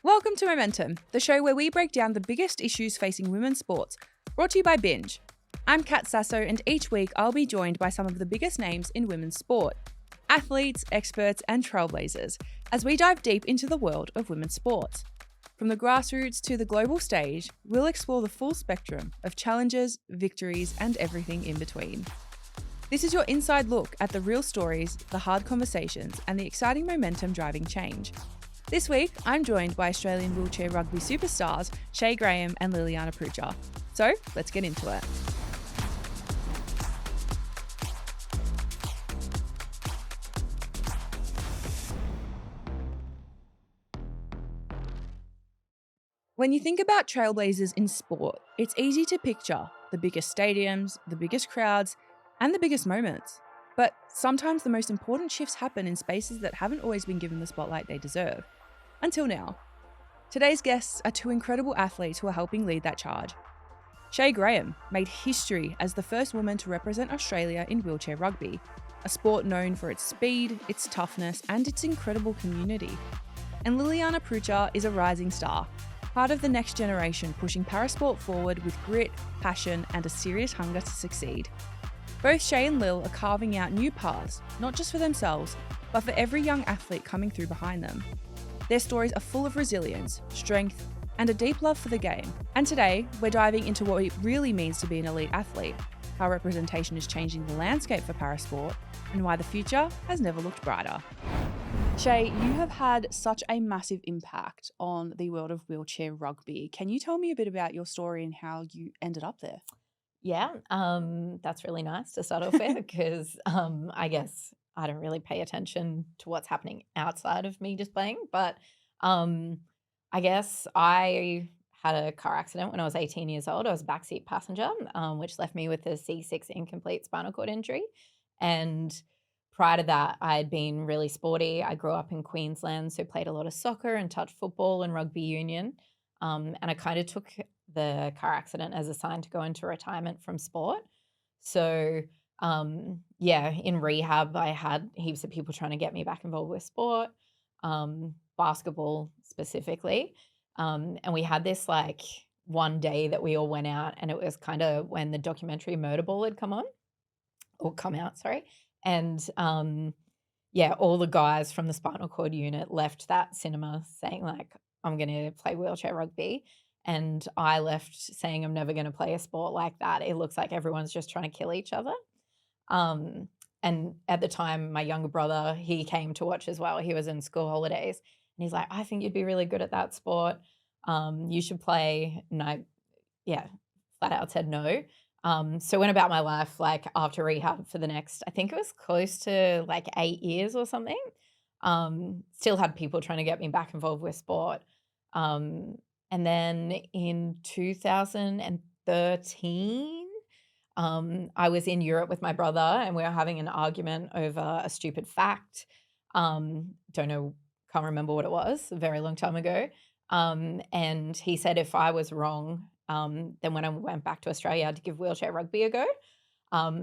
Welcome to Momentum, the show where we break down the biggest issues facing women's sports, brought to you by Binge. I'm Kat Sasso, and each week I'll be joined by some of the biggest names in women's sport, athletes, experts, and trailblazers, as we dive deep into the world of women's sports. From the grassroots to the global stage, we'll explore the full spectrum of challenges, victories, and everything in between. This is your inside look at the real stories, the hard conversations, and the exciting momentum driving change. This week, I'm joined by Australian wheelchair rugby superstars Shae Graham and Liliana Prucha. So, let's get into it. When you think about trailblazers in sport, it's easy to picture the biggest stadiums, the biggest crowds, and the biggest moments. But sometimes the most important shifts happen in spaces that haven't always been given the spotlight they deserve. Until now. Today's guests are two incredible athletes who are helping lead that charge. Shae Graham made history as the first woman to represent Australia in wheelchair rugby, a sport known for its speed, its toughness, and its incredible community. And Liliana Prucha is a rising star, part of the next generation pushing parasport forward with grit, passion, and a serious hunger to succeed. Both Shae and Lil are carving out new paths, not just for themselves, but for every young athlete coming through behind them. Their stories are full of resilience, strength, and a deep love for the game. And today, we're diving into what it really means to be an elite athlete, how representation is changing the landscape for parasport, and why the future has never looked brighter. Shae, you have had such a massive impact on the world of wheelchair rugby. Can you tell me a bit about your story and how you ended up there? Yeah, that's really nice to start off with because I guess I don't really pay attention to what's happening outside of me just playing. But I guess I had a car accident when I was 18 years old. I was a backseat passenger, which left me with a C6 incomplete spinal cord injury. And prior to that, I had been really sporty. I grew up in Queensland, so played a lot of soccer and touch football and rugby union. And I kind of took the car accident as a sign to go into retirement from sport. So, yeah, in rehab, I had heaps of people trying to get me back involved with sport, basketball specifically. And we had this like one day that we all went out, and it was kind of when the documentary Motorball had come out, sorry. And yeah, all the guys from the spinal cord unit left that cinema saying like, I'm going to play wheelchair rugby. And I left saying I'm never going to play a sport like that. It looks like everyone's just trying to kill each other. Um, and at the time, my younger brother, he came to watch as well. He was in school holidays, and he's like, I think you'd be really good at that sport. You should play. And I, yeah, flat out said no. So went about my life like after rehab for the next, I think it was close to like 8 years or something. Still had people trying to get me back involved with sport. And then in 2013, I was in Europe with my brother, and we were having an argument over a stupid fact. Don't know, can't remember what it was, a very long time ago. And he said if I was wrong, then when I went back to Australia, I had to give wheelchair rugby a go.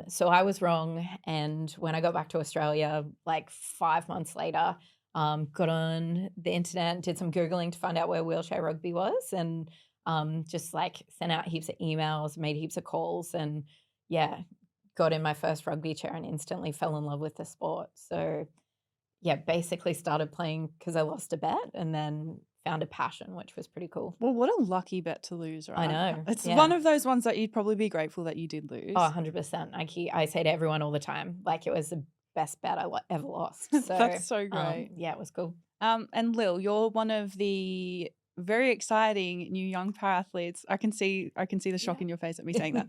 So I was wrong. And when I got back to Australia, like 5 months later, got on the internet, did some Googling to find out where wheelchair rugby was, and just like sent out heaps of emails, made heaps of calls, and yeah, got in my first rugby chair and instantly fell in love with the sport. So yeah, basically started playing because I lost a bet and then found a passion, which was pretty cool. Well, what a lucky bet to lose, right? I know. It's Yeah. one of those ones that you'd probably be grateful that you did lose. Oh, 100%. I say to everyone all the time, like it was the best bet I ever lost. So That's so great. yeah, it was cool. And Lil, you're one of the very exciting new young para-athletes. I can see the shock in your face at me saying that.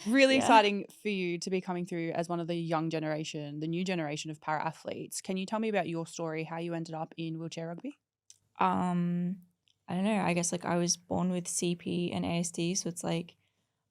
Really Yeah. exciting for you to be coming through as one of the young generation, the new generation of para-athletes. Can you tell me about your story, how you ended up in wheelchair rugby? I don't know. I guess like I was born with CP and ASD, so it's like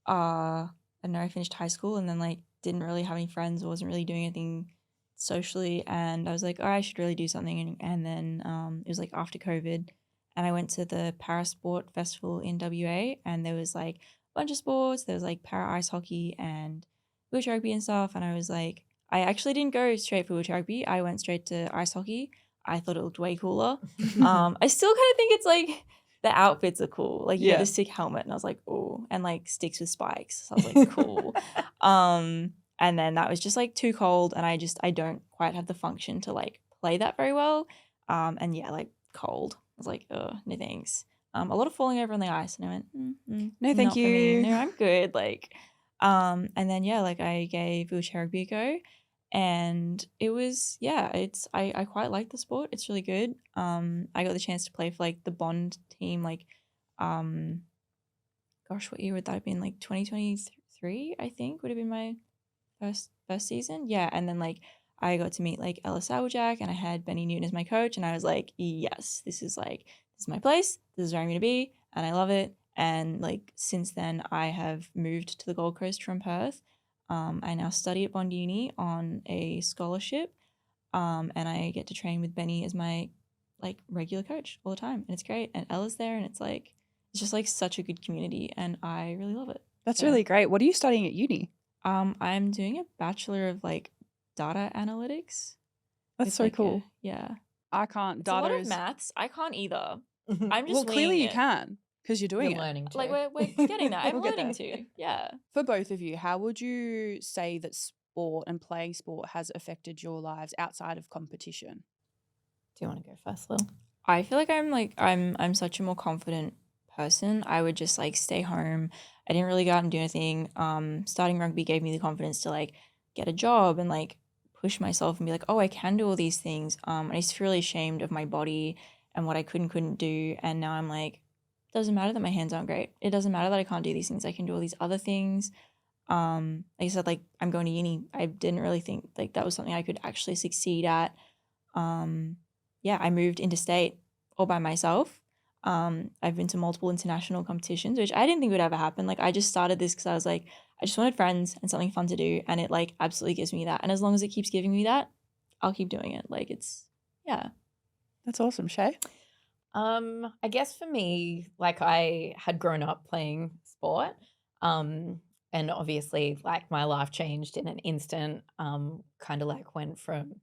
I don't know, I finished high school and then like didn't really have any friends or wasn't really doing anything socially, and I was like, oh, I should really do something. And then it was like after COVID, and I went to the Parasport Festival in WA, and there was like a bunch of sports. There was like para ice hockey and wheelchair rugby and stuff, and I was like, I actually didn't go straight for wheelchair rugby. I went straight to ice hockey. I thought it looked way cooler. I still kind of think it's like the outfits are cool. Like, Yeah. the sick helmet, and I was like, oh, and like sticks with spikes. So I was like, cool. And then that was just like too cold, and I don't quite have the function to like play that very well. And yeah, like cold. I was like, oh, no thanks. A lot of falling over on the ice, and I went, No, thank not for me. you. No, I'm good. Like, and then yeah, like I gave wheelchair rugby a go, and it was I quite like the sport. It's really good. I got the chance to play for like the Bond team, like, gosh, what year would that have been? Like 2023, I think would have been my first season. Yeah, and then like I got to meet like Ella Sawajack, and I had Benny Newton as my coach, and I was like, yes, this is my place. This is where I'm gonna be, and I love it. And like since then, I have moved to the Gold Coast from Perth. I now study at Bond Uni on a scholarship, and I get to train with Benny as my like regular coach all the time, and it's great. And Ella's there, and it's just like such a good community, and I really love it. That's So, really great. What are you studying at uni? I'm doing a bachelor of like data analytics. That's It's so like cool. yeah. I can't. It's a Data lot of is maths. I can't either. I'm well. just Clearly, winging you it. can because you're doing You're it. learning to. Like we're getting there. I'm We'll get learning there. to. Yeah. For both of you, how would you say that sport and playing sport has affected your lives outside of competition? Do you want to go first, Lil? I feel like I'm such a more confident person. I would just like stay home. I didn't really go out and do anything. Starting rugby gave me the confidence to like get a job and like push myself and be like, oh, I can do all these things. I used to feel really ashamed of my body and what I couldn't do. And now I'm like, doesn't matter that my hands aren't great. It doesn't matter that I can't do these things. I can do all these other things. Like I said, like I'm going to uni. I didn't really think like that was something I could actually succeed at. Yeah, I moved interstate all by myself. I've been to multiple international competitions, which I didn't think would ever happen. Like I just started this because I was like, I just wanted friends and something fun to do, and it like absolutely gives me that. And as long as it keeps giving me that, I'll keep doing it. Like it's yeah. That's awesome, Shae. I guess for me, like I had grown up playing sport, and obviously, like my life changed in an instant. Kind of like went from,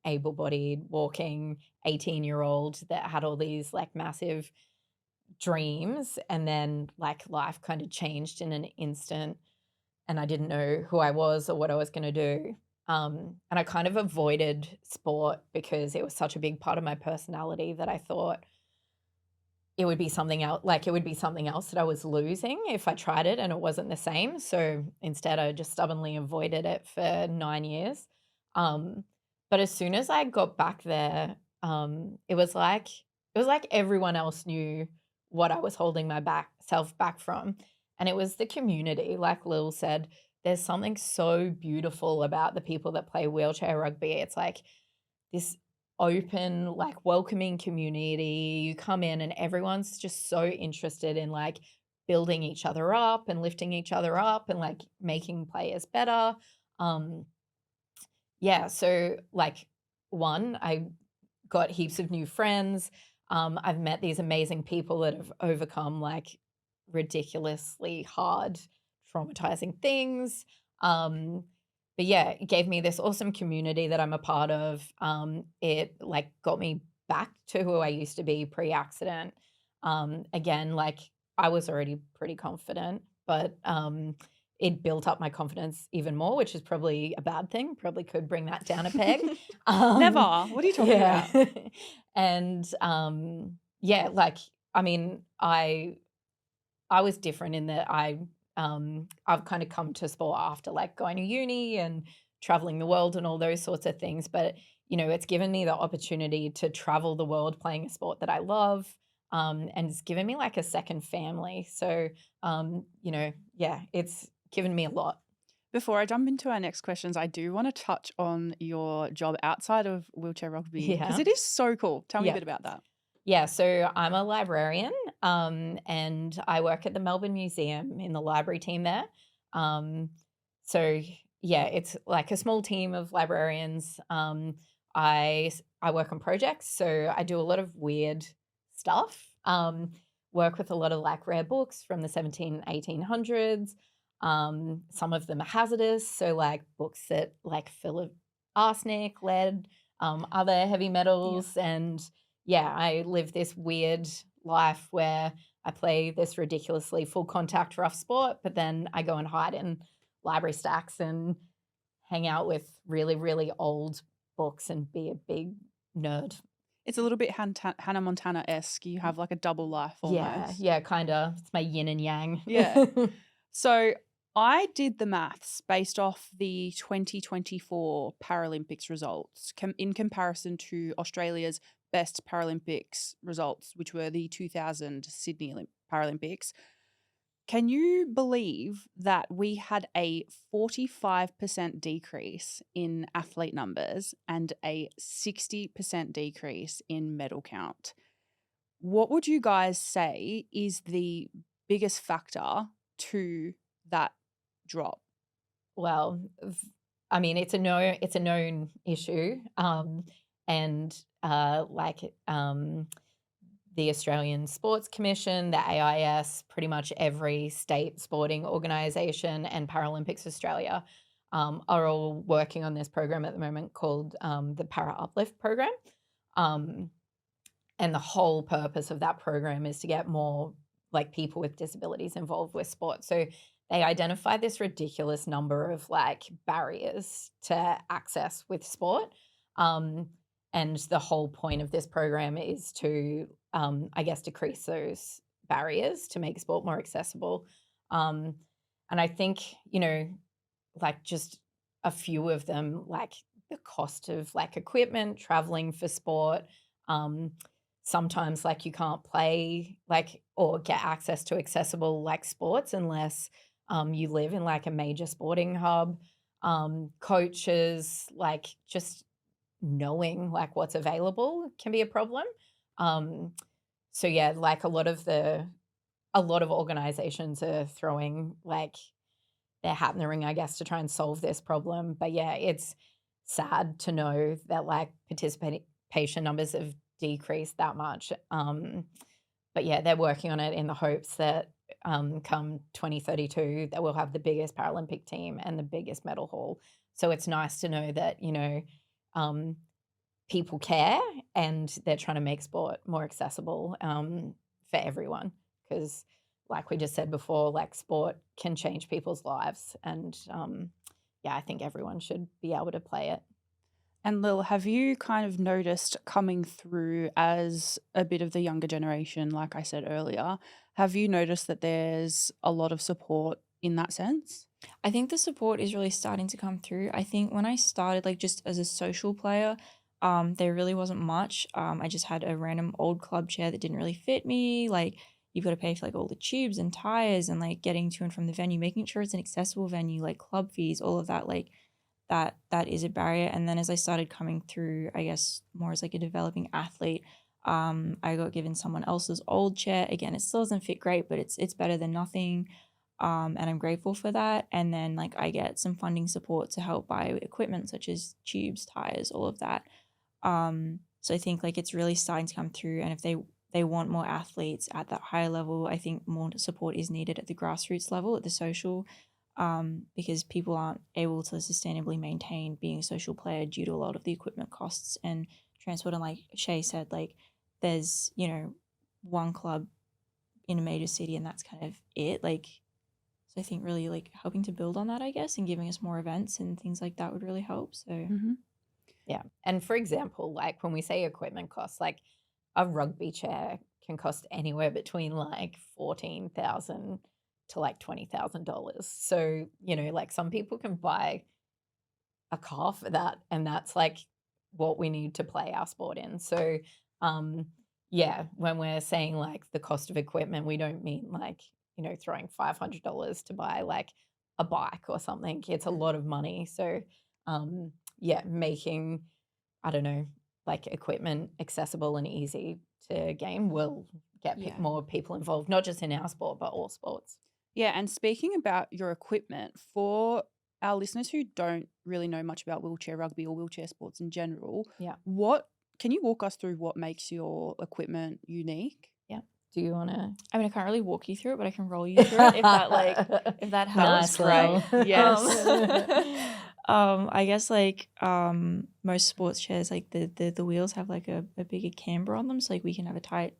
able-bodied, walking 18-year-old that had all these like massive dreams, and then like life kind of changed in an instant, and I didn't know who I was or what I was going to do. And I kind of avoided sport because it was such a big part of my personality that I thought it would be something else. Like it would be something else that I was losing if I tried it and it wasn't the same. So instead, I just stubbornly avoided it for 9 years. But as soon as I got back there, it was like everyone else knew what I was holding my self back from, and it was the community. Like Lil said, there's something so beautiful about the people that play wheelchair rugby. It's like this open, like welcoming community. You come in and everyone's just so interested in like building each other up and lifting each other up and like making players better. Um, yeah, so like I got heaps of new friends. I've met these amazing people that have overcome like ridiculously hard, traumatizing things. But yeah, it gave me this awesome community that I'm a part of. It like got me back to who I used to be pre-accident. Again, like I was already pretty confident, but it built up my confidence even more, which is probably a bad thing. Probably could bring that down a peg. Never. What are you talking about? And yeah, like I mean, I was different in that I've kind of come to sport after like going to uni and traveling the world and all those sorts of things. But it's given me the opportunity to travel the world playing a sport that I love. And it's given me like a second family. So yeah, it's given me a lot. Before I jump into our next questions, I do want to touch on your job outside of wheelchair rugby because Yeah. it is so cool. Tell me a Yeah. bit about that. Yeah, so I'm a librarian, and I work at the Melbourne Museum in the library team there. Um, so yeah, it's like a small team of librarians. I work on projects, so I do a lot of weird stuff. Work with a lot of like rare books from the 1800s. Some of them are hazardous, so like books that like full of arsenic, lead, other heavy metals. And yeah, I live this weird life where I play this ridiculously full contact rough sport, but then I go and hide in library stacks and hang out with really, really old books and be a big nerd. It's a little bit Hannah Montana-esque. You have like a double life almost. Yeah, kind of. It's my yin and yang. Yeah. So I did the maths based off the 2024 Paralympics results in comparison to Australia's best Paralympics results, which were the 2000 Sydney Paralympics. Can you believe that we had a 45% decrease in athlete numbers and a 60% decrease in medal count? What would you guys say is the biggest factor to that drop? Well, I mean, it's a known issue. And the Australian Sports Commission, the AIS, pretty much every state sporting organisation, and Paralympics Australia are all working on this program at the moment called the Para Uplift Program. And the whole purpose of that program is to get more like people with disabilities involved with sport. So they identify this ridiculous number of like barriers to access with sport. And the whole point of this program is to, I guess, decrease those barriers to make sport more accessible. And I think, like just a few of them, like the cost of like equipment, traveling for sport, sometimes like you can't play like or get access to accessible like sports unless you live in like a major sporting hub. Coaches, like just knowing like what's available can be a problem. So yeah, like a lot of organizations are throwing like their hat in the ring, I guess, to try and solve this problem. But yeah, it's sad to know that like participation numbers have decreased that much. But yeah, they're working on it in the hopes that come 2032 that we'll have the biggest Paralympic team and the biggest medal haul. So it's nice to know that, people care and they're trying to make sport more accessible for everyone. Because like we just said before, like sport can change people's lives. And I think everyone should be able to play it. And Lil, have you kind of noticed coming through as a bit of the younger generation, like I said earlier, have you noticed that there's a lot of support in that sense? I think the support is really starting to come through. I think when I started, like just as a social player, there really wasn't much. I just had a random old club chair that didn't really fit me. Like you've got to pay for like all the tubes and tires and like getting to and from the venue, making sure it's an accessible venue, like club fees, all of that, like that is a barrier. And then as I started coming through, I guess more as like a developing athlete, I got given someone else's old chair. Again, it still doesn't fit great, but it's better than nothing. And I'm grateful for that. And then like I get some funding support to help buy equipment such as tubes, tires, all of that. So I think like it's really starting to come through. And if they want more athletes at that higher level, I think more support is needed at the grassroots level, at the social, because people aren't able to sustainably maintain being a social player due to a lot of the equipment costs and transport. And like Shae said, like there's, one club in a major city and that's kind of it. Like, so I think really like helping to build on that, I guess, and giving us more events and things like that would really help. So yeah. And for example, like when we say equipment costs, like a rugby chair can cost anywhere between like $14,000 to like $20,000. So, like some people can buy a car for that, and that's like what we need to play our sport in. So, when we're saying like the cost of equipment, we don't mean like, throwing $500 to buy like a bike or something. It's a lot of money. So, making, I don't know, like equipment accessible and easy to game will get more people involved, not just in our sport, but all sports. Yeah, and speaking about your equipment, for our listeners who don't really know much about wheelchair rugby or wheelchair sports in general, can you walk us through what makes your equipment unique? Yeah. Do you want to? I mean, I can't really walk you through it, but I can roll you through it if that helps. Nice, great. Yes. I guess like most sports chairs, like the wheels have like a bigger camber on them, so like we can have a tight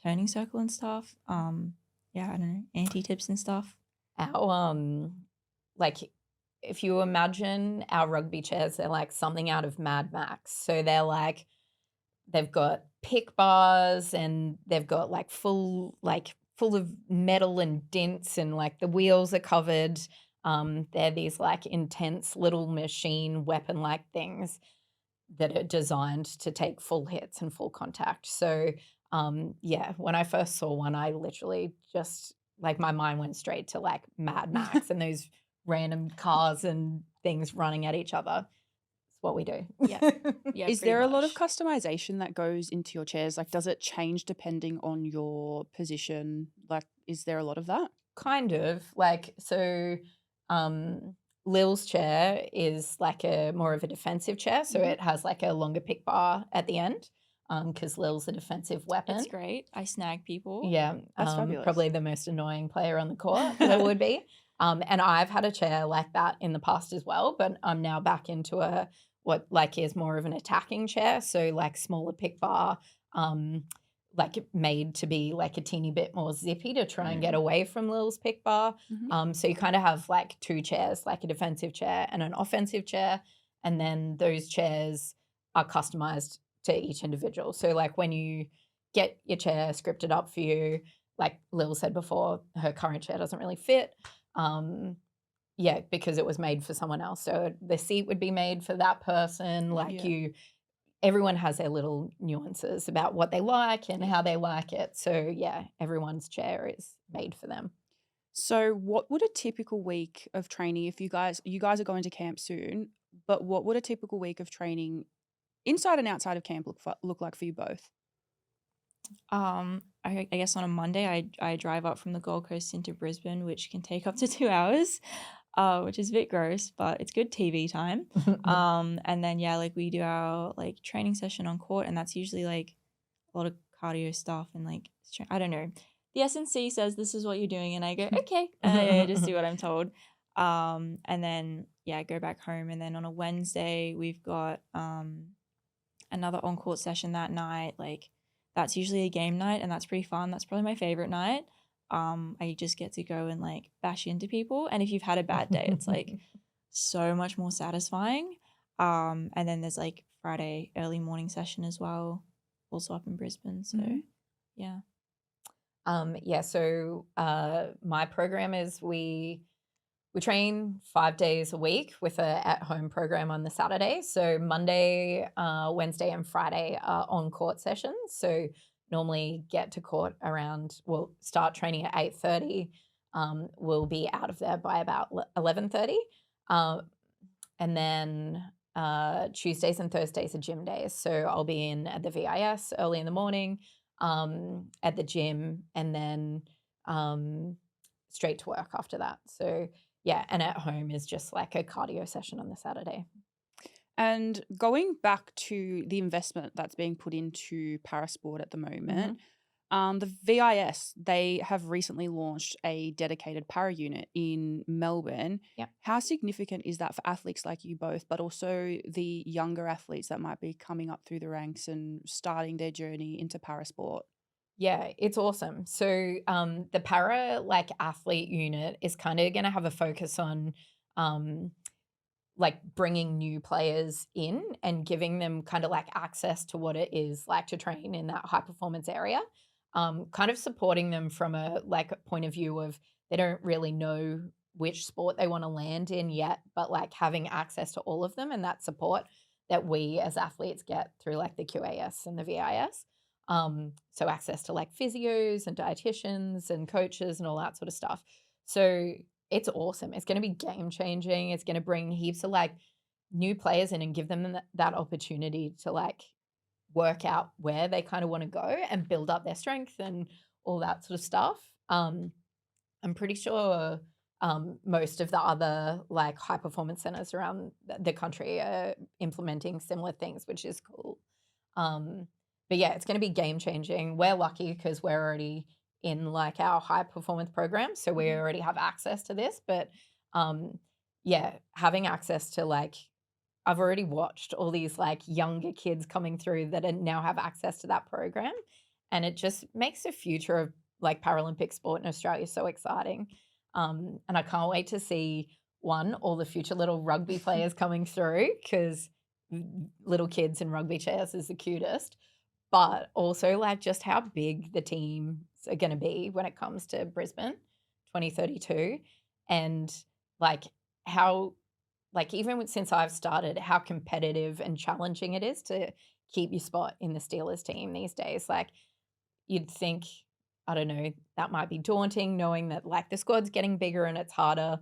turning circle and stuff. Yeah, I don't know, anti-tips and stuff. Our like if you imagine our rugby chairs, they're like something out of Mad Max. So they're like they've got pick bars and they've got like full of metal and dents and like the wheels are covered. They're these like intense little machine weapon like things that are designed to take full hits and full contact. So yeah, when I first saw one, I literally just like my mind went straight to like Mad Max and those random cars and things running at each other. It's what we do. Yeah. Yeah, Is pretty there a lot of much. customization that goes into your chairs? Like, does it change depending on your position? Like, is there a lot of that? Kind of like so. Lil's chair is like a more of a defensive chair, so Mhm. it has like a longer pick bar at the end. Because Lil's a defensive weapon. It's great. I snag people. Yeah, That's fabulous. probably the most annoying player on the court that would be. And I've had a chair like that in the past as well, but I'm now back into a what like is more of an attacking chair, so like smaller pick bar, like made to be like a teeny bit more zippy to try and get away from Lil's pick bar. Mhm. So you kind of have like two chairs, like a defensive chair and an offensive chair, and then those chairs are customized to each individual. So like when you get your chair scripted up for you. Like Lil said before, her current chair doesn't really fit. Yeah, because it was made for someone else. So the seat would be made for that person. Like Yeah. everyone has their little nuances about what they like and how they like it. So yeah, everyone's chair is made for them. So, what would a typical week of training, if you guys are going to camp soon, but what would a typical week of training inside and outside of camp look like for you both? I guess on a Monday I drive up from the Gold Coast into Brisbane, which can take up to 2 hours, which is a bit gross, but it's good TV time. And then yeah, like we do our like training session on court, and that's usually like a lot of cardio stuff and like I don't know. The SNC says this is what you're doing, and I go okay, and I just do what I'm told. And then yeah, I go back home, and then on a Wednesday we've got another on court session that night. Like that's usually a game night, and that's pretty fun. That's probably my favorite night. I just get to go and like bash into people, and if you've had a bad day, it's like so much more satisfying. And then there's like Friday early morning session as well, also up in Brisbane. So yeah. Yeah, so my program is we train 5 days a week with a at-home program on the Saturday. So Monday, Wednesday, and Friday are on-court sessions. So normally get to court around, we'll start training at 8:30. We'll be out of there by about 11:30. And then Tuesdays and Thursdays are gym days. So I'll be in at the VIS early in the morning, at the gym, and then straight to work after that. So yeah, and at home is just like a cardio session on the Saturday. And going back to the investment that's being put into parasport at the moment, the VIS, they have recently launched a dedicated para unit in Melbourne. Yep. How significant is that for athletes like you both, but also the younger athletes that might be coming up through the ranks and starting their journey into parasport? Yeah, it's awesome. So the para like athlete unit is kind of going to have a focus on um, like bringing new players in and giving them kind of like access to what it is like to train in that high performance area. Kind of supporting them from a like point of view of they don't really know which sport they want to land in yet, but like having access to all of them and that support that we as athletes get through like the QAS and the VIS. So access to like physios and dietitians and coaches and all that sort of stuff. So it's awesome. It's going to be game changing. It's going to bring heaps of like new players in and give them that opportunity to like work out where they kind of want to go and build up their strength and all that sort of stuff. I'm pretty sure most of the other like high performance centers around the country are implementing similar things, which is cool. But yeah, it's going to be game changing. We're lucky because we're already in like our high performance program, so we already have access to this. But yeah, having access to like, I've already watched all these like younger kids coming through that now have access to that program. And it just makes the future of like Paralympic sport in Australia so exciting. And I can't wait to see all the future little rugby players coming through because little kids in rugby chairs is the cutest. But also like just how big the teams are going to be when it comes to Brisbane 2032 and like how even since I've started, how competitive and challenging it is to keep your spot in the Steelers team these days. Like you'd think, I don't know, that might be daunting knowing that like the squad's getting bigger and it's harder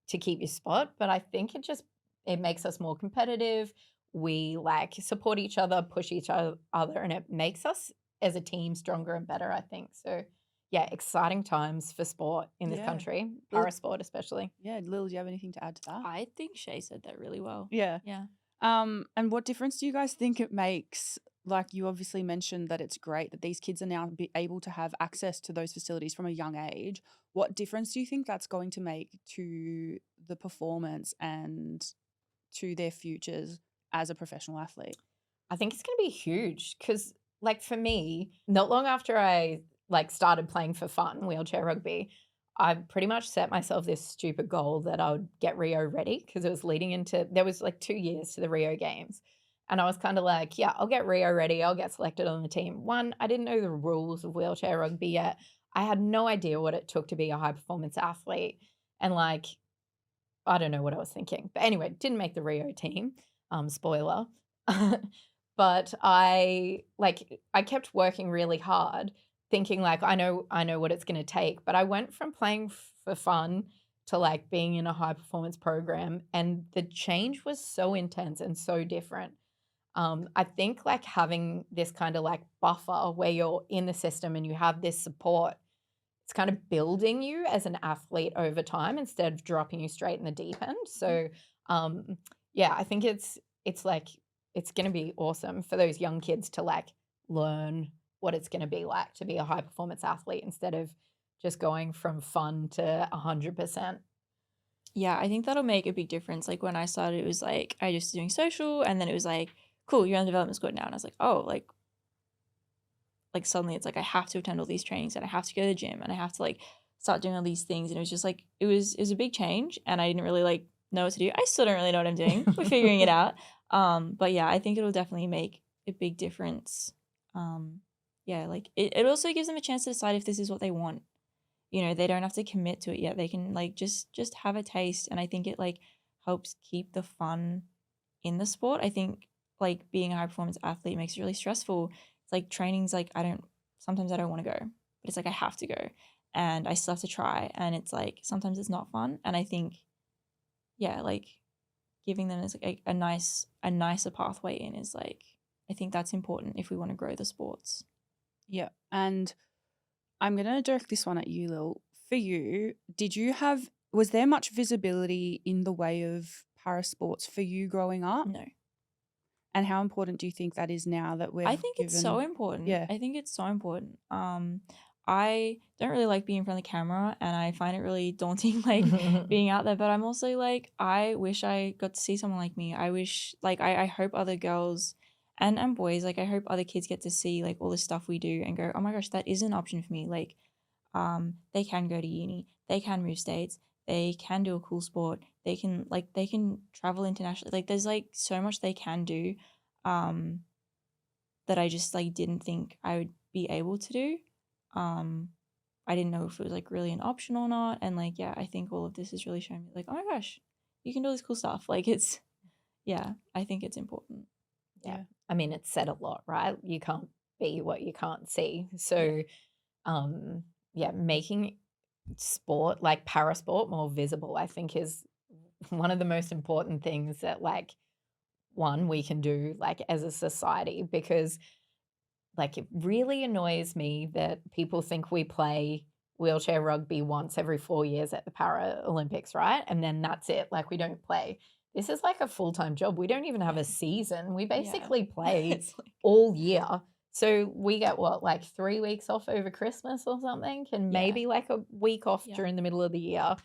to keep your spot. But I think it makes us more competitive. We like support each other, push each other, and it makes us as a team stronger and better, I think. So yeah, exciting times for sport in this Yeah. country, Lil- para sport especially. Yeah, Lil, do you have anything to add to that? I think Shae said that really well. Yeah. Yeah. And what difference do you guys think it makes? Like you obviously mentioned that it's great that these kids are now able to have access to those facilities from a young age. What difference do you think that's going to make to the performance and to their futures as a professional athlete? I think it's going to be huge because, like, for me, not long after I like started playing for fun wheelchair rugby, I pretty much set myself this stupid goal that I would get Rio ready because it was leading into there was like 2 years to the Rio Games, and I was kind of like, yeah, I'll get Rio ready. I'll get selected on the team. One, I didn't know the rules of wheelchair rugby yet. I had no idea what it took to be a high performance athlete, and like I don't know what I was thinking. But anyway, didn't make the Rio team. Spoiler. But I kept working really hard, thinking like I know what it's going to take. But I went from playing for fun to like being in a high performance program, and the change was so intense and so different. I think like having this kind of like buffer where you're in the system and you have this support, it's kind of building you as an athlete over time instead of dropping you straight in the deep end. So, yeah, I think it's like it's going to be awesome for those young kids to like learn what it's going to be like to be a high performance athlete instead of just going from fun to 100%. Yeah, I think that'll make a big difference. Like when I started, it was like I just doing social, and then it was like, cool, you're on the development squad now, and I was like, oh, like suddenly it's like I have to attend all these trainings, and I have to go to the gym, and I have to like start doing all these things, and it was just like it was a big change, and I didn't really like know what to do. I still don't really know what I'm doing. We're figuring it out. But yeah, I think it'll definitely make a big difference. Yeah, like it also gives them a chance to decide if this is what they want. You know, they don't have to commit to it yet. They can like just have a taste, and I think it like helps keep the fun in the sport. I think like being a high performance athlete makes it really stressful. It's like training's like sometimes I don't want to go, but it's like I have to go, and I still have to try, and it's like sometimes it's not fun. And I think yeah, like giving them as like a nicer pathway in is like I think that's important if we want to grow the sports. Yeah. And I'm going to direct this one at you, Lil. For you, was there much visibility in the way of para sports for you growing up? No. And how important do you think that is now that we're I think it's so important. Yeah. I think it's so important. I don't really like being in front of the camera, and I find it really daunting like being out there, but I'm also like I wish I got to see someone like me. I wish like I hope other girls and boys, like I hope other kids get to see like all the stuff we do and go, oh my gosh, that is an option for me. Like they can go to uni, they can move states, they can do a cool sport, they can travel internationally. Like there's like so much they can do that I just like didn't think I would be able to do. I didn't know if it was like really an option or not, and like yeah, I think all of this is really showing me like, oh my gosh, you can do this cool stuff. Like it's yeah, I think it's important. Yeah. I mean, it's said a lot, right? You can't be what you can't see. So, yeah, making sport, like para sport, more visible, I think is one of the most important things that, like, one, we can do, like, as a society, because, like, it really annoys me that people think we play wheelchair rugby once every 4 years at the Paralympics, right? And then that's it. Like, we don't play. This is like a full-time job. We don't even have a season. We basically play It's like, all year. So we get what, like 3 weeks off over Christmas or something, and Yeah. maybe like a week off Yeah. during the middle of the year.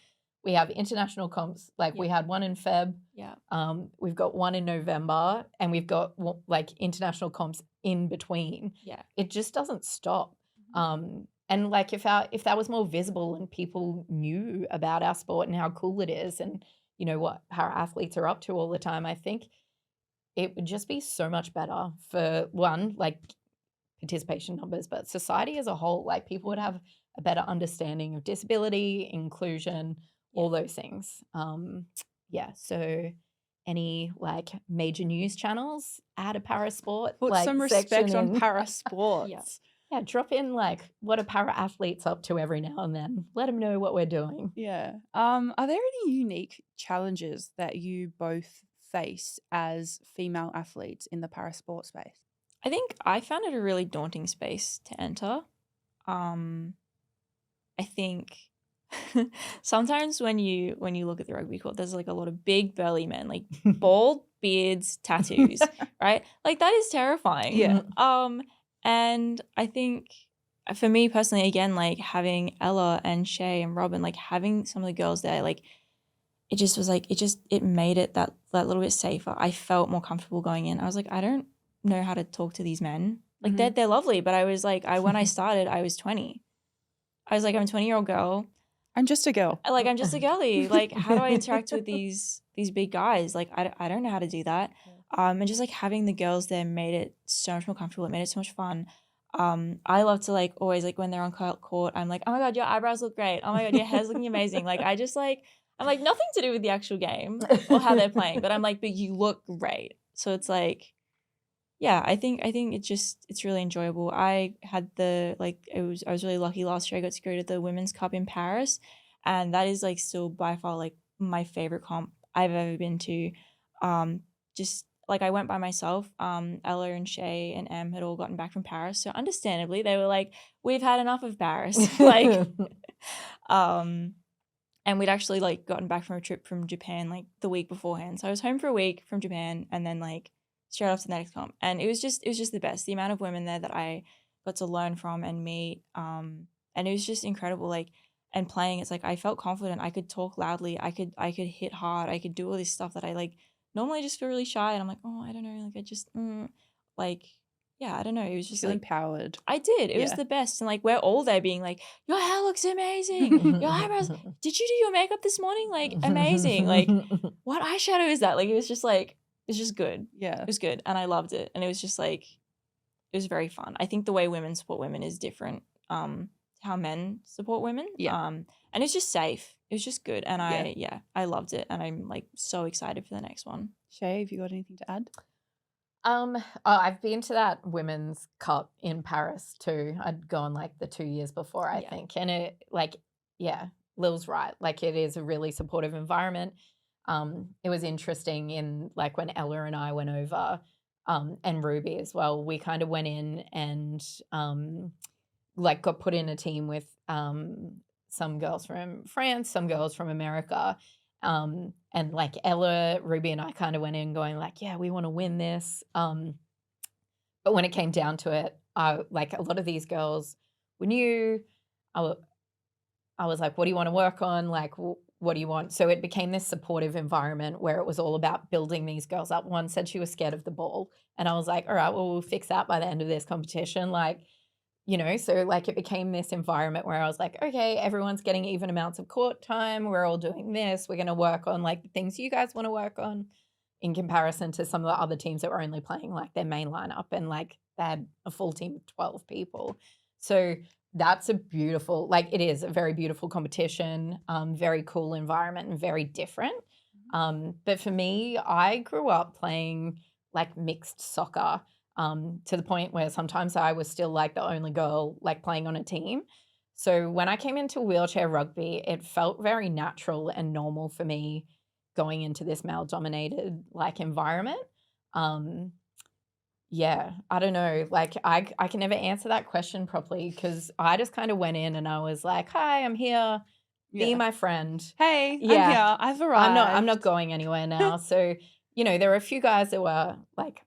we have international comps. Like we had one in Feb. Yeah. We've got one in November, and we've got like international comps in between. Yeah. It just doesn't stop. And like if that was more visible and people knew about our sport and how cool it is, and you know what para athletes are up to all the time, I think it would just be so much better for one, like participation numbers, but society as a whole. Like people would have a better understanding of disability, inclusion, all those things. Yeah. So any like major news channels add a para sport Put like some section respect on in. para sports. Yeah, drop in like what are para athletes up to every now and then. Let them know what we're doing. Yeah. Are there any unique challenges that you both face as female athletes in the para sport space? I think I found it a really daunting space to enter. I think sometimes when you look at the rugby court, there's like a lot of big burly men, like bald beards, tattoos, right? Like that is terrifying. Yeah. And I think for me personally, again, like having Ella and Shae and Robin, like having some of the girls there, like it just was like it made it that little bit safer. I felt more comfortable going in. I was like, I don't know how to talk to these men. Like they're lovely, but I was like, when I started, I was 20. I was like, I'm a 20-year-old girl. I'm just a girl. Like I'm just a girly. Like how do I interact with these big guys? Like I don't know how to do that. And just like having the girls there made it so much more comfortable. It made it so much fun. I love to like always like when they're on court, I'm like, oh my God, your eyebrows look great. Oh my God, your hair's looking amazing. Like I'm like nothing to do with the actual game or how they're playing, but I'm like, but you look great. So it's like, yeah, I think it's really enjoyable. I had I was really lucky last year. I got to go to the Women's Cup in Paris, and that is like still by far like my favorite comp I've ever been to. Just like I went by myself. Ella and Shae and Em had all gotten back from Paris, so understandably they were like, we've had enough of Paris. Like, and we'd actually like gotten back from a trip from Japan like the week beforehand. So I was home for a week from Japan, and then like straight off to the next comp. And it was just the best. The amount of women there that I got to learn from and meet. And it was just incredible. Like, and playing, it's like I felt confident. I could talk loudly. I could hit hard. I could do all this stuff that I like normally just feel really shy. And I'm like, oh, I don't know. Like I just like, yeah, I don't know. It was just Feel like empowered. I did. It was the best. And like we're all there being like, your hair looks amazing. Your eyebrows. Did you do your makeup this morning? Like amazing. Like what eyeshadow is that? Like it was just like, it's just good. Yeah. It was good. And I loved it. And it was just like, it was very fun. I think the way women support women is different to how men support women. Yeah. And it's just safe. It was just good. And I loved it. And I'm like so excited for the next one. Shae, have you got anything to add? I've been to that Women's Cup in Paris too. I'd gone like the 2 years before, I think. And it like, yeah, Lil's right. Like it is a really supportive environment. It was interesting in like when Ella and I went over, and Ruby as well, we kind of went in and like got put in a team with some girls from France, some girls from America. And like Ella, Ruby and I kind of went in going like, yeah, we want to win this. But when it came down to it, like a lot of these girls were new. I was like, what do you want to work on? Like, what do you want? So it became this supportive environment where it was all about building these girls up. One said she was scared of the ball. And I was like, all right, well, we'll fix that by the end of this competition. Like, you know, so like it became this environment where I was like, okay, everyone's getting even amounts of court time. We're all doing this. We're going to work on like the things you guys want to work on in comparison to some of the other teams that were only playing like their main lineup and like they had a full team of 12 people. So that's a beautiful, like it is a very beautiful competition, very cool environment and very different. But for me, I grew up playing like mixed soccer. To the point where sometimes I was still like the only girl like playing on a team. So when I came into wheelchair rugby, it felt very natural and normal for me going into this male-dominated like environment. Yeah, I don't know. Like I can never answer that question properly because I just kind of went in and I was like, hi, I'm here. Be my friend. Hey, I'm here. I've arrived. I'm not going anywhere now. So, you know, there were a few guys that were like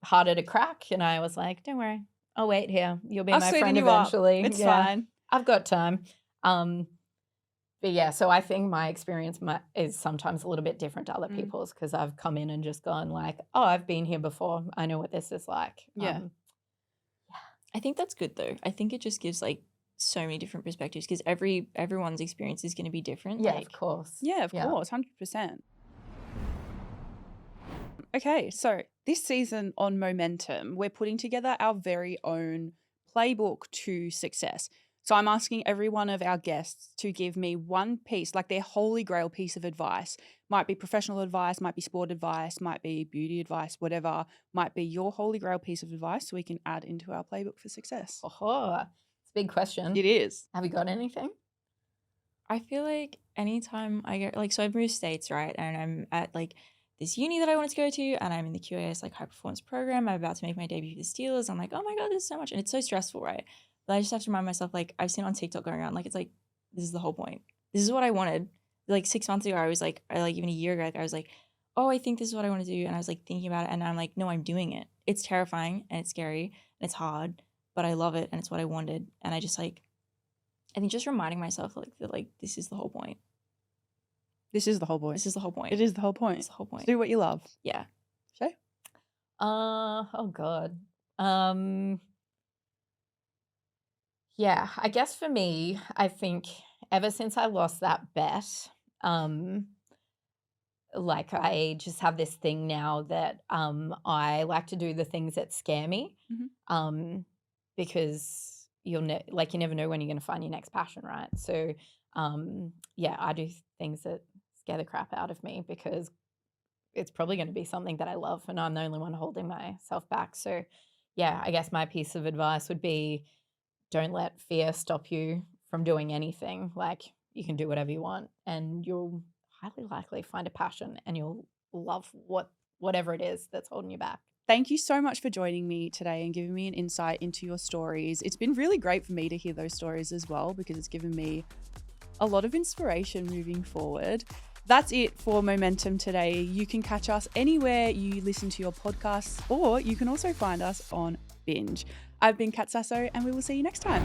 harder to crack, and I was like, don't worry, I'll wait here. You'll be I'll my sweeten friend you up. eventually. It's fine. I've got time. But But yeah, so I think my experience is sometimes a little bit different to other Mm. people's because I've come in and just gone like, oh, I've been here before. I know what this is like. Yeah. I think that's good though. I think it just gives like so many different perspectives because everyone's experience is going to be different. Yeah, like, of course. Yeah, of course, 100%. Okay, so this season on Momentum, we're putting together our very own playbook to success. So I'm asking every one of our guests to give me one piece, like their holy grail piece of advice. Might be professional advice, might be sport advice, might be beauty advice, whatever. Might be your holy grail piece of advice so we can add into our playbook for success. Oh, it's a big question. It is. Have you got anything? I feel like anytime I get like, so I've moved states, right? And I'm at like this uni that I wanted to go to, and I'm in the QAS like high performance program. I'm about to make my debut for the Steelers. I'm like, oh my God, there's so much. And it's so stressful, right? But I just have to remind myself, like, I've seen on TikTok going around, like, it's like, this is the whole point. This is what I wanted. Like 6 months ago, I was like, even a year ago, like, I was like, oh, I think this is what I want to do. And I was like thinking about it. And I'm like, no, I'm doing it. It's terrifying and it's scary and it's hard, but I love it. And it's what I wanted. And I just like, I think just reminding myself like that, like, this is the whole point. This is the whole point. This is the whole point. It is the whole point. It's the whole point. Do what you love. Yeah. Shae? Oh God. Yeah, I guess for me, I think ever since I lost that bet, like I just have this thing now that I like to do the things that scare me, because you never know when you're going to find your next passion, right? So yeah, I do things that scare the crap out of me because it's probably going to be something that I love, and I'm the only one holding myself back. So yeah, I guess my piece of advice would be, don't let fear stop you from doing anything. Like, you can do whatever you want and you'll highly likely find a passion and you'll love whatever it is that's holding you back. Thank you so much for joining me today and giving me an insight into your stories. It's been really great for me to hear those stories as well, because it's given me a lot of inspiration moving forward. That's it for Momentum today. You can catch us anywhere you listen to your podcasts, or you can also find us on Binge. I've been Kat Sasso, and we will see you next time.